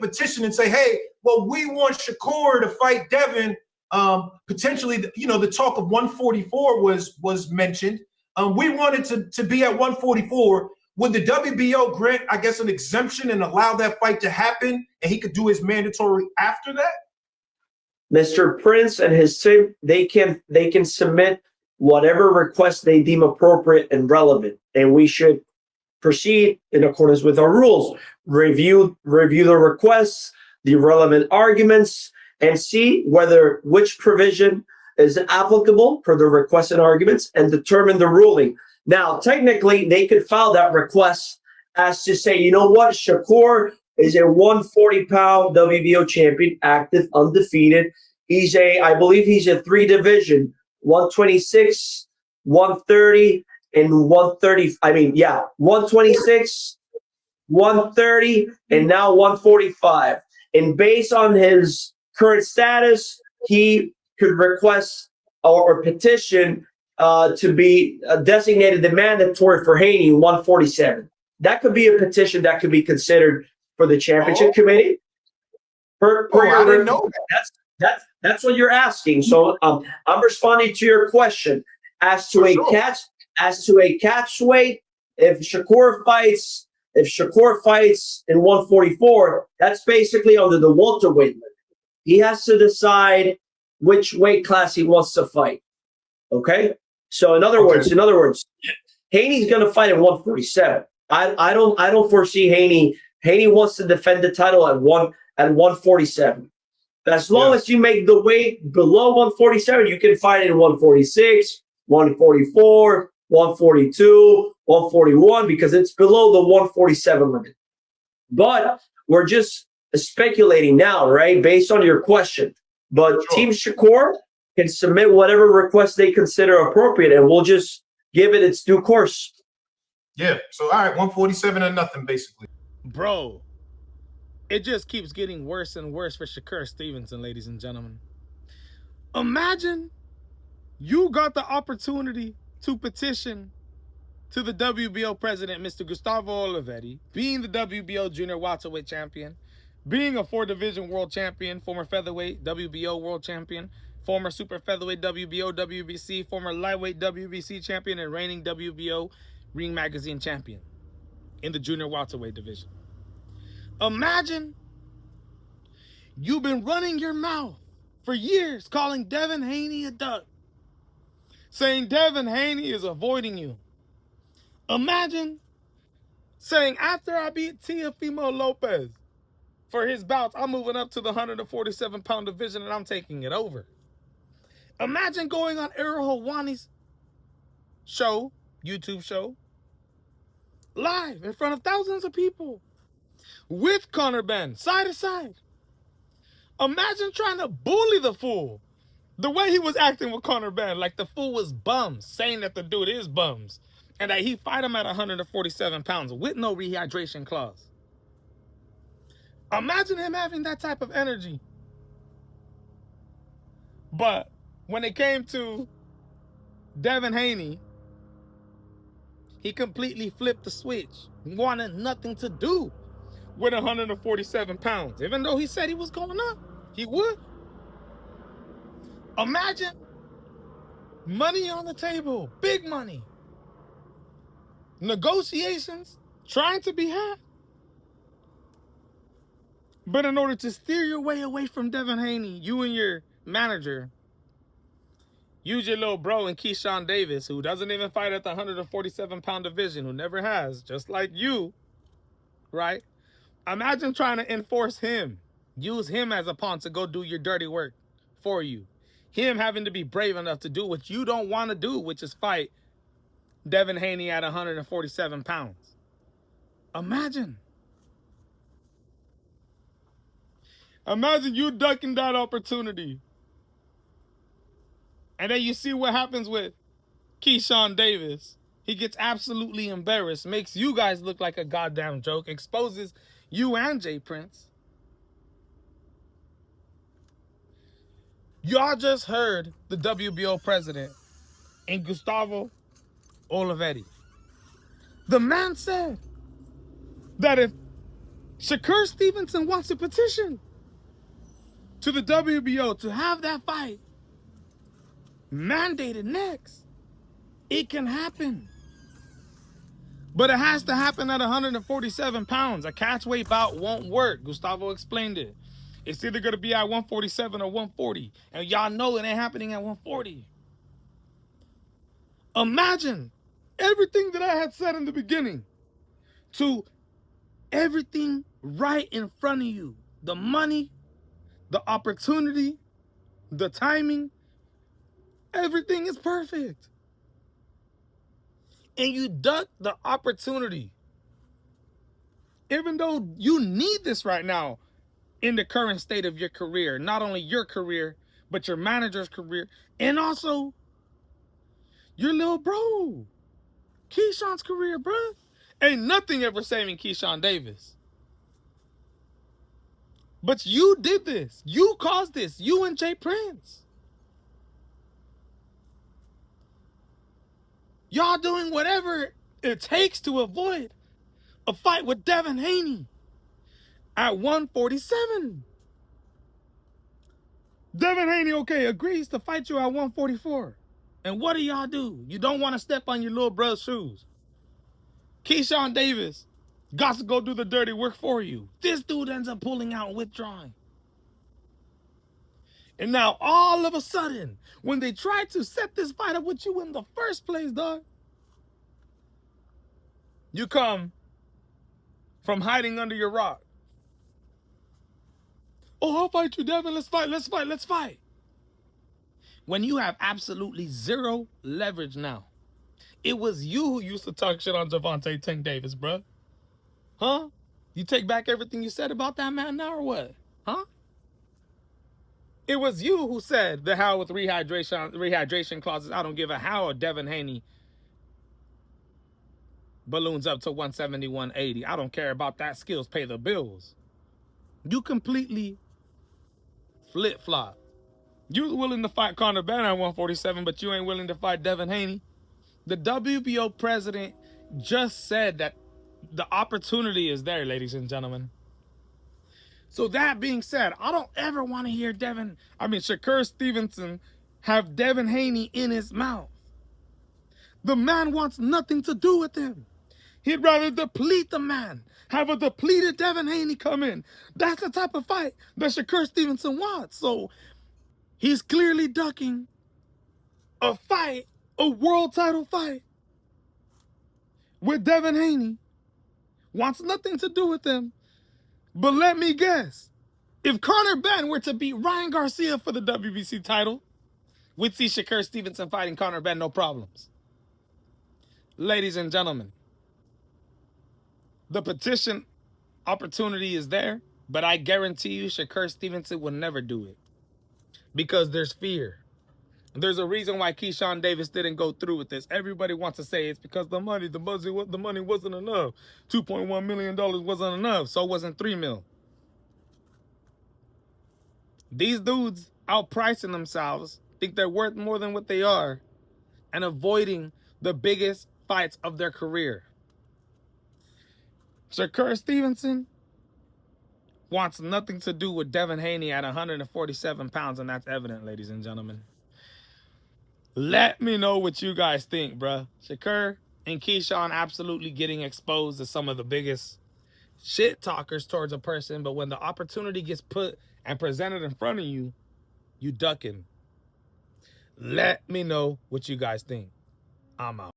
and Petition and say, hey, well, we want Shakur to fight Devin. Potentially, the talk of 144 was mentioned. We wanted to be at 144. Would the WBO grant, I guess, an exemption and allow that fight to happen, and he could do his mandatory after that? Mr. Prince and his team, they can submit whatever request they deem appropriate and relevant, and we should proceed in accordance with our rules. Review the requests, the relevant arguments, and see which provision is applicable for the requests and arguments, and determine the ruling. Now, technically, they could file that request as to say, you know what, Shakur is a 140-pound WBO champion, active, undefeated. I believe he's a 3-division, 126, 130, and 130. 126, 130, and now 145. And based on his current status, he could request or petition to be designated the mandatory for Haney 147. That could be a petition that could be considered for the championship committee. I didn't know that. That's what you're asking. So I'm responding to your question as to a catch weight. If Shakur fights in 144, that's basically under the welterweight limit. He has to decide which weight class he wants to fight. Okay. So in other words, Haney's going to fight at 147. I don't foresee Haney. Haney wants to defend the title at 147. As long as you make the weight below 147, you can fight in 146, 144, 142, 141, because it's below the 147 limit. But we're just speculating now, right? Based on your question. But Team Shakur can submit whatever request they consider appropriate, and we'll just give it its due course. Yeah. So, all right, 147 or nothing, basically. Bro, it just keeps getting worse and worse for Shakur Stevenson, ladies and gentlemen. Imagine you got the opportunity to petition to the WBO president, Mr. Gustavo Olivieri, being the WBO junior welterweight champion, being a 4-division world champion, former featherweight WBO world champion, former super featherweight WBO, WBC, former lightweight WBC champion, and reigning WBO Ring Magazine champion in the junior welterweight division. Imagine you've been running your mouth for years calling Devin Haney a duck, saying Devin Haney is avoiding you. Imagine saying, after I beat Teofimo Lopez for his bouts, I'm moving up to the 147-pound division and I'm taking it over. Imagine going on Ariel Helwani's show, YouTube show, live in front of thousands of people with Conor Ben, side to side. Imagine trying to bully the fool the way he was acting with Conor Ben, like the fool was bums, saying that the dude is bums, and that he fight him at 147 pounds with no rehydration clause. Imagine him having that type of energy. But when it came to Devin Haney, he completely flipped the switch, wanted nothing to do with 147 pounds. Even though he said he was going up, he would. Imagine money on the table, big money. Negotiations trying to be had. But in order to steer your way away from Devin Haney, you and your manager use your little bro in Keyshawn Davis, who doesn't even fight at the 147-pound division, who never has, just like you, right? Imagine trying to enforce him, use him as a pawn to go do your dirty work for you. Him having to be brave enough to do what you don't want to do, which is fight Devin Haney at 147 pounds. Imagine. Imagine you ducking that opportunity. And then you see what happens with Keyshawn Davis. He gets absolutely embarrassed, makes you guys look like a goddamn joke, exposes you and Jay Prince. Y'all just heard the WBO president in Gustavo Olivieri. The man said that if Shakur Stevenson wants to petition to the WBO to have that fight mandated next. It can happen. But it has to happen at 147 pounds. A catchweight bout won't work. Gustavo explained it. It's either going to be at 147 or 140. And y'all know it ain't happening at 140. Imagine everything that I had said in the beginning to everything right in front of you. The money, the opportunity, the timing, everything is perfect. And you duck the opportunity. Even though you need this right now in the current state of your career. Not only your career, but your manager's career. And also your little bro. Keyshawn's career, bruh. Ain't nothing ever saving Keyshawn Davis. But you did this. You caused this. You and Jay Prince. Y'all doing whatever it takes to avoid a fight with Devin Haney at 147. Devin Haney, okay, agrees to fight you at 144. And what do y'all do? You don't want to step on your little brother's shoes. Keyshawn Davis got to go do the dirty work for you. This dude ends up pulling out and withdrawing. And now all of a sudden, when they tried to set this fight up with you in the first place, dog, you come from hiding under your rock. Oh, I'll fight you, Devin. Let's fight, let's fight, let's fight. When you have absolutely zero leverage now. It was you who used to talk shit on Gervonta Tank Davis, bruh. Huh? You take back everything you said about that man now or what? Huh? It was you who said the hell with rehydration clauses. I don't give a how Devin Haney balloons up to 170, 180. I don't care about that. Skills pay the bills. You completely flip-flop. You willing to fight Conor Benn at 147, but you ain't willing to fight Devin Haney. The WBO president just said that the opportunity is there, ladies and gentlemen. So that being said, I don't ever want to hear Shakur Stevenson have Devin Haney in his mouth. The man wants nothing to do with him. He'd rather deplete the man, have a depleted Devin Haney come in. That's the type of fight that Shakur Stevenson wants. So he's clearly ducking a fight, a world title fight with Devin Haney. Wants nothing to do with him. But let me guess, if Conor Benn were to beat Ryan Garcia for the WBC title, we'd see Shakur Stevenson fighting Conor Benn, no problems. Ladies and gentlemen, the petition opportunity is there, but I guarantee you Shakur Stevenson will never do it because there's fear. There's a reason why Keyshawn Davis didn't go through with this. Everybody wants to say it's because the money wasn't enough. $2.1 million wasn't enough, so it wasn't $3 million. These dudes outpricing themselves, think they're worth more than what they are, and avoiding the biggest fights of their career. Shakur Stevenson wants nothing to do with Devin Haney at 147 pounds, and that's evident, ladies and gentlemen. Let me know what you guys think, bruh. Shakur and Keyshawn absolutely getting exposed as some of the biggest shit talkers towards a person, but when the opportunity gets put and presented in front of you, you duck him. Let me know what you guys think. I'm out.